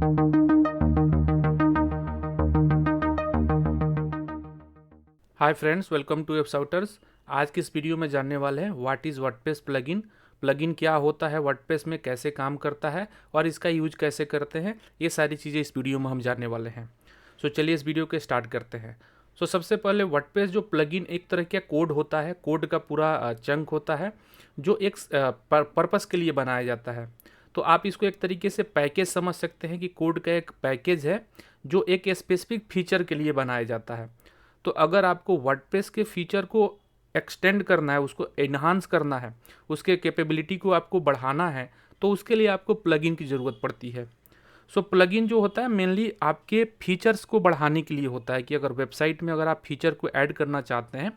Hi friends, welcome to Websouters. आज की इस वीडियो में जानने वाले हैं what is WordPress plugin. Plugin क्या होता है, वर्डप्रेस में कैसे काम करता है और इसका यूज कैसे करते हैं, ये सारी चीज़ें इस वीडियो में हम जानने वाले हैं। सो चलिए इस वीडियो के स्टार्ट करते हैं। सो सबसे पहले वर्डप्रेस जो प्लगइन एक तरह का कोड होता है, कोड का पूरा चंक होता है जो एक पर्पस के लिए बनाया जाता है। तो आप इसको एक तरीके से पैकेज समझ सकते हैं कि कोड का एक पैकेज है जो एक स्पेसिफिक फीचर के लिए बनाया जाता है। तो अगर आपको वर्डप्रेस के फीचर को एक्सटेंड करना है, उसको एनहांस करना है, उसके कैपेबिलिटी को आपको बढ़ाना है, तो उसके लिए आपको प्लगइन की ज़रूरत पड़ती है। सो प्लगइन जो होता है मेनली आपके फीचर्स को बढ़ाने के लिए होता है कि अगर वेबसाइट में अगर आप फीचर को ऐड करना चाहते हैं,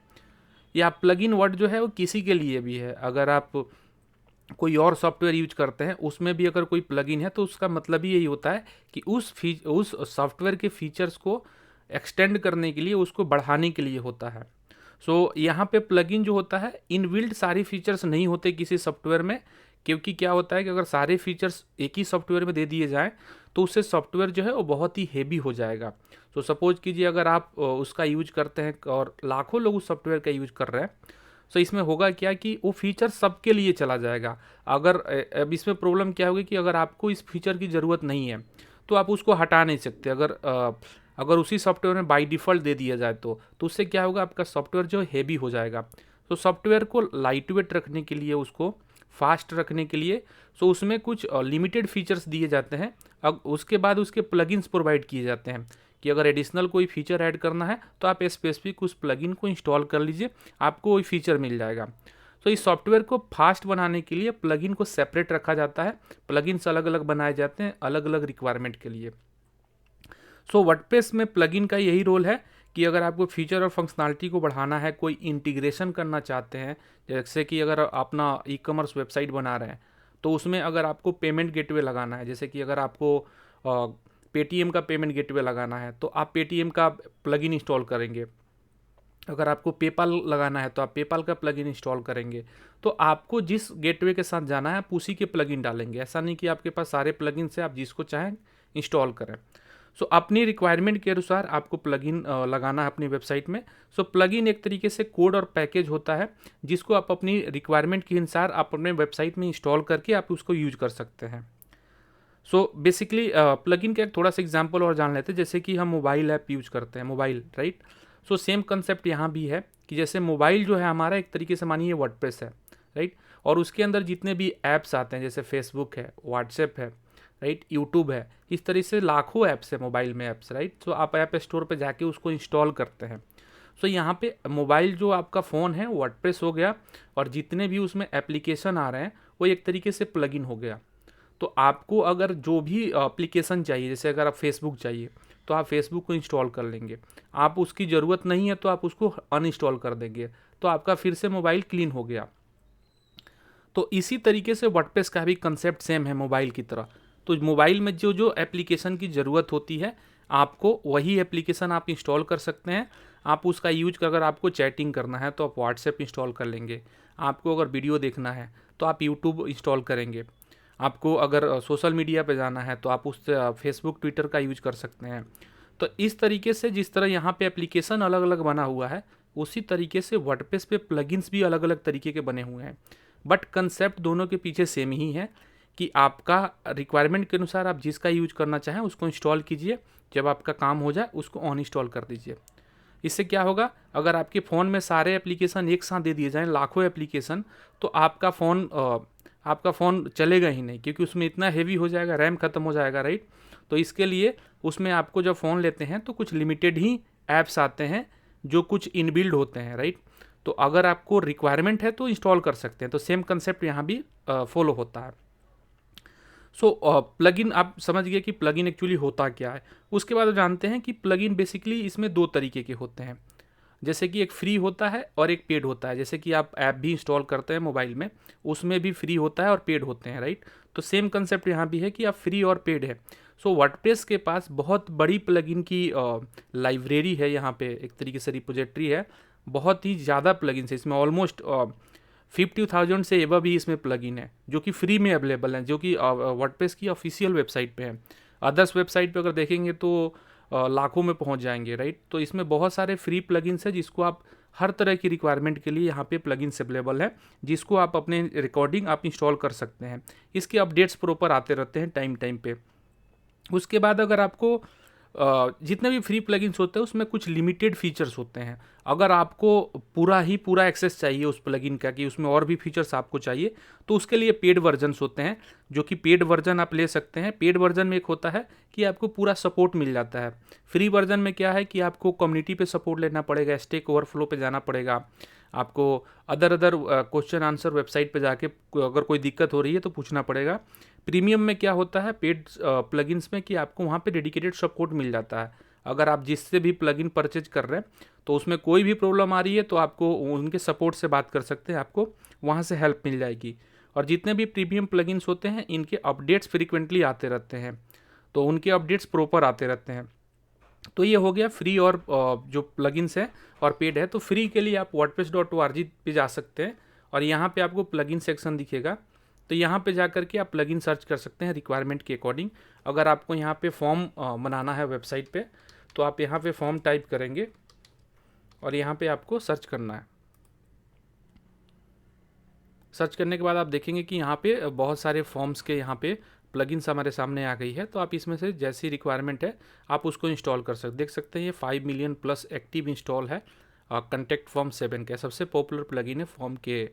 या प्लगइन वर्ड जो है वो किसी के लिए भी है। अगर आप कोई और सॉफ्टवेयर यूज करते हैं उसमें भी अगर कोई प्लगइन है तो उसका मतलब ही यही होता है कि उस सॉफ्टवेयर के फीचर्स को एक्सटेंड करने के लिए, उसको बढ़ाने के लिए होता है। सो यहाँ पे प्लगइन जो होता है, इनबिल्ट सारी फीचर्स नहीं होते किसी सॉफ्टवेयर में, क्योंकि क्या होता है कि अगर सारे फीचर्स एक ही सॉफ्टवेयर में दे दिए जाएं तो उससे सॉफ्टवेयर जो है वो बहुत ही हेवी हो जाएगा। सो सपोज कीजिए अगर आप उसका यूज करते हैं और लाखों लोग उस सॉफ्टवेयर का यूज कर रहे हैं, सो इसमें होगा क्या कि वो फीचर सबके लिए चला जाएगा। अगर अब इसमें प्रॉब्लम क्या होगी कि अगर आपको इस फीचर की ज़रूरत नहीं है तो आप उसको हटा नहीं सकते। अगर उसी सॉफ्टवेयर में बाय डिफ़ॉल्ट दे दिया जाए तो उससे क्या होगा, आपका सॉफ्टवेयर जो हैवी हो जाएगा। तो सॉफ्टवेयर को लाइट वेट रखने के लिए, उसको फास्ट रखने के लिए, सो उसमें कुछ लिमिटेड फीचर्स दिए जाते हैं। अब उसके बाद उसके प्लगइन्स प्रोवाइड किए जाते हैं कि अगर एडिशनल कोई फीचर ऐड करना है तो आप स्पेसिफिक उस प्लगइन को इंस्टॉल कर लीजिए, आपको वही फीचर मिल जाएगा। तो इस सॉफ्टवेयर को फास्ट बनाने के लिए प्लगइन को सेपरेट रखा जाता है। प्लगइन्स अलग अलग बनाए जाते हैं अलग अलग रिक्वायरमेंट के लिए। सो वर्डप्रेस में प्लगइन का यही रोल है कि अगर आपको फीचर और फंक्शनलिटी को बढ़ाना है, कोई इंटीग्रेशन करना चाहते हैं, जैसे कि अगर अपना ई कॉमर्स वेबसाइट बना रहे हैं तो उसमें अगर आपको पेमेंट गेटवे लगाना है, जैसे कि अगर आपको पेटीएम का पेमेंट गेटवे लगाना है तो आप पेटीएम का प्लगइन इंस्टॉल करेंगे। अगर आपको पेपाल लगाना है तो आप पेपाल का प्लगइन इंस्टॉल करेंगे। तो आपको जिस गेटवे के साथ जाना है आप उसी के प्लगइन डालेंगे। ऐसा नहीं कि आपके पास सारे प्लगइन से आप जिसको चाहें इंस्टॉल करें। सो अपनी रिक्वायरमेंट के अनुसार आपको प्लगइन लगाना है अपनी वेबसाइट में। सो प्लगइन एक तरीके से कोड और पैकेज होता है जिसको आप अपनी रिक्वायरमेंट के अनुसार आप अपने वेबसाइट में इंस्टॉल करके आप उसको यूज कर सकते हैं। सो बेसिकली प्लगइन का एक थोड़ा सा एग्जांपल और जान लेते हैं। जैसे कि हम मोबाइल ऐप यूज करते हैं, mobile, right. So same concept यहाँ भी है कि जैसे मोबाइल जो है हमारा एक तरीके से मानिए वर्डप्रेस है, राइट। और उसके अंदर जितने भी ऐप्स आते हैं, जैसे फेसबुक है, व्हाट्सएप है, राइट, यूट्यूब है, इस तरह से लाखों ऐप्स है मोबाइल में, ऐप्स, राइट। सो आप ऐप स्टोर पे जाके उसको इंस्टॉल करते हैं। सो यहाँ पे मोबाइल जो आपका फ़ोन है वर्डप्रेस हो गया, और जितने भी उसमें एप्लीकेशन आ रहे हैं वो एक तरीके से प्लगइन हो गया। तो आपको अगर जो भी एप्लीकेशन चाहिए, जैसे अगर आप फेसबुक चाहिए तो आप फेसबुक को इंस्टॉल कर लेंगे, आप उसकी ज़रूरत नहीं है तो आप उसको अनइंस्टॉल कर देंगे, तो आपका फिर से मोबाइल क्लीन हो गया। तो इसी तरीके से वर्डप्रेस का भी कंसेप्ट सेम है मोबाइल की तरह। तो मोबाइल में जो जो एप्लीकेशन की ज़रूरत होती है आपको वही एप्लीकेशन आप इंस्टॉल कर सकते हैं। आप उसका यूज कर, अगर आपको चैटिंग करना है तो आप व्हाट्सएप इंस्टॉल कर लेंगे, आपको अगर वीडियो देखना है तो आप यूट्यूब इंस्टॉल करेंगे, आपको अगर सोशल मीडिया पे जाना है तो आप उस फेसबुक, ट्विटर का यूज कर सकते हैं। तो इस तरीके से जिस तरह यहाँ पे एप्लीकेशन अलग अलग बना हुआ है, उसी तरीके से वर्डप्रेस पे प्लगइन्स भी अलग अलग तरीके के बने हुए हैं। बट कंसेप्ट दोनों के पीछे सेम ही है कि आपका रिक्वायरमेंट के अनुसार आप जिसका यूज करना चाहें उसको इंस्टॉल कीजिए, जब आपका काम हो जाए उसको ऑन इंस्टॉल कर दीजिए। इससे क्या होगा, अगर आपके फ़ोन में सारे एप्लीकेशन एक साथ दे दिए जाएँ, लाखों एप्लीकेशन, तो आपका फ़ोन चलेगा ही नहीं, क्योंकि उसमें इतना हेवी हो जाएगा, रैम ख़त्म हो जाएगा, राइट। तो इसके लिए उसमें आपको जब फ़ोन लेते हैं तो कुछ लिमिटेड ही ऐप्स आते हैं जो कुछ इनबिल्ड होते हैं, राइट। तो अगर आपको रिक्वायरमेंट है तो इंस्टॉल कर सकते हैं। तो सेम कंसेप्ट यहाँ भी फॉलो होता है। सो प्लगइन आप समझ गए कि प्लगइन एक्चुअली होता क्या है। उसके बाद जानते हैं कि प्लगइन बेसिकली इसमें दो तरीके के होते हैं। जैसे कि एक फ्री होता है और एक पेड होता है। जैसे कि आप ऐप भी इंस्टॉल करते हैं मोबाइल में, उसमें भी फ्री होता है और पेड होते हैं, राइट। तो सेम कंसेप्ट यहाँ भी है कि आप फ्री और पेड है। सो वर्डप्रेस के पास बहुत बड़ी प्लगइन की लाइब्रेरी है, यहाँ पे एक तरीके से रिपोजिटरी है। बहुत ही ज़्यादा प्लगइन है इसमें, ऑलमोस्ट 50,000 से एबव भी इसमें प्लगइन है जो कि फ्री में अवेलेबल है, जो कि वर्डप्रेस की ऑफिशियल वेबसाइट पे है। अदर्स वेबसाइट पे अगर देखेंगे तो लाखों में पहुंच जाएंगे, राइट। तो इसमें बहुत सारे फ्री प्लगइन्स है जिसको आप हर तरह की रिक्वायरमेंट के लिए यहाँ पे प्लगइन्स अवेलेबल है, जिसको आप अपने रिकॉर्डिंग आप इंस्टॉल कर सकते हैं। इसके अपडेट्स प्रॉपर आते रहते हैं टाइम टाइम पे। उसके बाद अगर आपको जितने भी फ्री प्लगइन्स होते हैं उसमें कुछ लिमिटेड फीचर्स होते हैं। अगर आपको पूरा एक्सेस चाहिए उस प्लगइन का कि उसमें और भी फीचर्स आपको चाहिए, तो उसके लिए पेड वर्जन्स होते हैं, जो कि पेड वर्जन आप ले सकते हैं। पेड वर्जन में एक होता है कि आपको पूरा सपोर्ट मिल जाता है। फ्री वर्जन में क्या है कि आपको कम्युनिटी पे सपोर्ट लेना पड़ेगा, स्टैक ओवरफ्लो पे जाना पड़ेगा, आपको अदर क्वेश्चन आंसर वेबसाइट पे जाके अगर कोई दिक्कत हो रही है तो पूछना पड़ेगा। प्रीमियम में क्या होता है पेड प्लगइन्स में कि आपको वहाँ पे डेडिकेटेड सपोर्ट मिल जाता है। अगर आप जिससे भी प्लगइन परचेज कर रहे हैं तो उसमें कोई भी प्रॉब्लम आ रही है तो आपको उनके सपोर्ट से बात कर सकते हैं, आपको वहाँ से हेल्प मिल जाएगी। और जितने भी प्रीमियम प्लगइन्स होते हैं इनके अपडेट्स फ्रीक्वेंटली आते रहते हैं, तो उनके अपडेट्स प्रॉपर आते रहते हैं। तो ये हो गया फ्री और जो प्लगइन्स है और पेड है। तो फ्री के लिए आप wordpress.org पे जा सकते हैं और यहाँ पे आपको प्लगइन सेक्शन दिखेगा, तो यहाँ पे जा करके आप प्लगइन सर्च कर सकते हैं रिक्वायरमेंट के अकॉर्डिंग। अगर आपको यहाँ पे फॉर्म बनाना है वेबसाइट पे तो आप यहाँ पे फॉर्म टाइप करेंगे और यहाँ पे आपको सर्च करना है। सर्च करने के बाद आप देखेंगे कि यहाँ पे बहुत सारे फॉर्म्स के यहाँ पे प्लगइन्स हमारे सामने आ गई है। तो आप इसमें से जैसी रिक्वायरमेंट है आप उसको इंस्टॉल कर सकते, देख सकते हैं ये 5 मिलियन प्लस एक्टिव इंस्टॉल है। कंटेक्ट फॉर्म 7 का सबसे पॉपुलर प्लगइन है फॉर्म के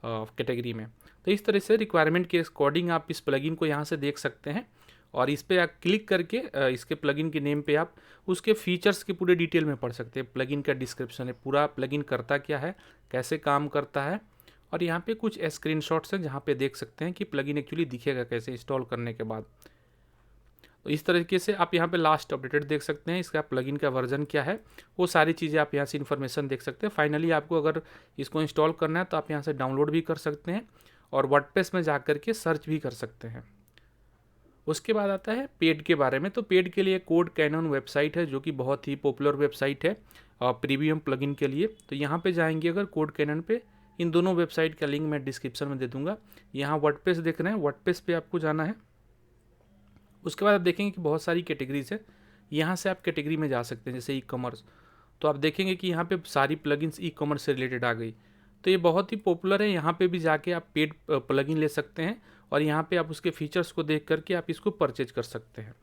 कैटेगरी में। तो इस तरह से रिक्वायरमेंट के अकॉर्डिंग आप इस प्लगइन को यहाँ से देख सकते हैं और इस पर आप क्लिक करके इसके प्लगइन के नेम पे आप उसके फीचर्स के पूरे डिटेल में पढ़ सकते हैं। प्लगइन का डिस्क्रिप्शन है, पूरा प्लगइन करता क्या है, कैसे काम करता है, और यहाँ पे कुछ स्क्रीनशॉट्स हैं जहाँ पे देख सकते हैं कि प्लगइन एक्चुअली दिखेगा कैसे इंस्टॉल करने के बाद। तो इस तरीके से आप यहाँ पे लास्ट अपडेटेड देख सकते हैं, इसका प्लगइन का वर्जन क्या है, वो सारी चीज़ें आप यहाँ से इन्फॉर्मेशन देख सकते हैं। फाइनली आपको अगर इसको इंस्टॉल करना है तो आप यहाँ से डाउनलोड भी कर सकते हैं और वर्डप्रेस में जा कर के सर्च भी कर सकते हैं। उसके बाद आता है पेड के बारे में। तो पेड के लिए कोड कैनन वेबसाइट है जो कि बहुत ही पॉपुलर वेबसाइट है प्रीमियम प्लगइन के लिए। तो यहाँ पे जाएंगे अगर कोड कैनन पे, इन दोनों वेबसाइट का लिंक मैं डिस्क्रिप्शन में दे दूंगा। यहाँ वर्डप्रेस देख रहे हैं, वर्डप्रेस पे आपको जाना है। उसके बाद आप देखेंगे कि बहुत सारी कैटेगरीज है, यहाँ से आप कैटेगरी में जा सकते हैं, जैसे ई कॉमर्स। तो आप देखेंगे कि यहाँ पे सारी प्लगइन्स ई कॉमर्स से रिलेटेड आ गई, तो ये बहुत ही पॉपुलर है। यहाँ पे भी जाके आप पेड प्लगइन ले सकते हैं और यहाँ पे आप उसके फीचर्स को देख करके आप इसको परचेज कर सकते हैं।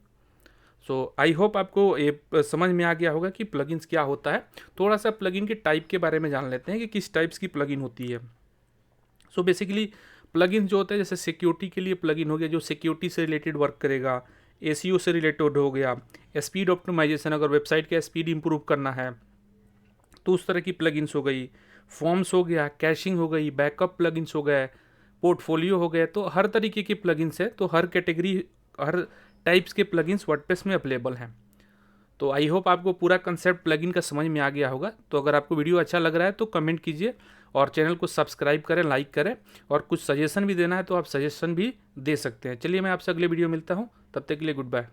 सो आई होप आपको ये समझ में आ गया होगा कि प्लगइन्स क्या होता है। थोड़ा सा प्लगइन के टाइप के बारे में जान लेते हैं कि किस टाइप्स की प्लगइन होती है। सो बेसिकली प्लगइन जो होता है, जैसे सिक्योरिटी के लिए प्लगइन हो गया जो सिक्योरिटी से रिलेटेड वर्क करेगा, एसीओ से रिलेटेड हो गया, स्पीड ऑप्टिमाइजेशन, अगर वेबसाइट का स्पीड इंप्रूव करना है तो उस तरह की प्लगइन्स हो गई, फॉर्म्स हो गया, कैशिंग हो गई, बैकअप प्लगइन्स हो गए, पोर्टफोलियो हो गए। तो हर तरीके के प्लगइन्स है, तो हर कैटेगरी हर टाइप्स के प्लगइन्स वर्डप्रेस में अवेलेबल हैं। तो आई होप आपको पूरा कंसेप्ट प्लगइन का समझ में आ गया होगा। तो अगर आपको वीडियो अच्छा लग रहा है तो कमेंट कीजिए और चैनल को सब्सक्राइब करें, लाइक करें, और कुछ सजेशन भी देना है तो आप सजेशन भी दे सकते हैं। चलिए मैं आपसे अगले वीडियो मिलता हूँ, तब तक के लिए गुड बाय।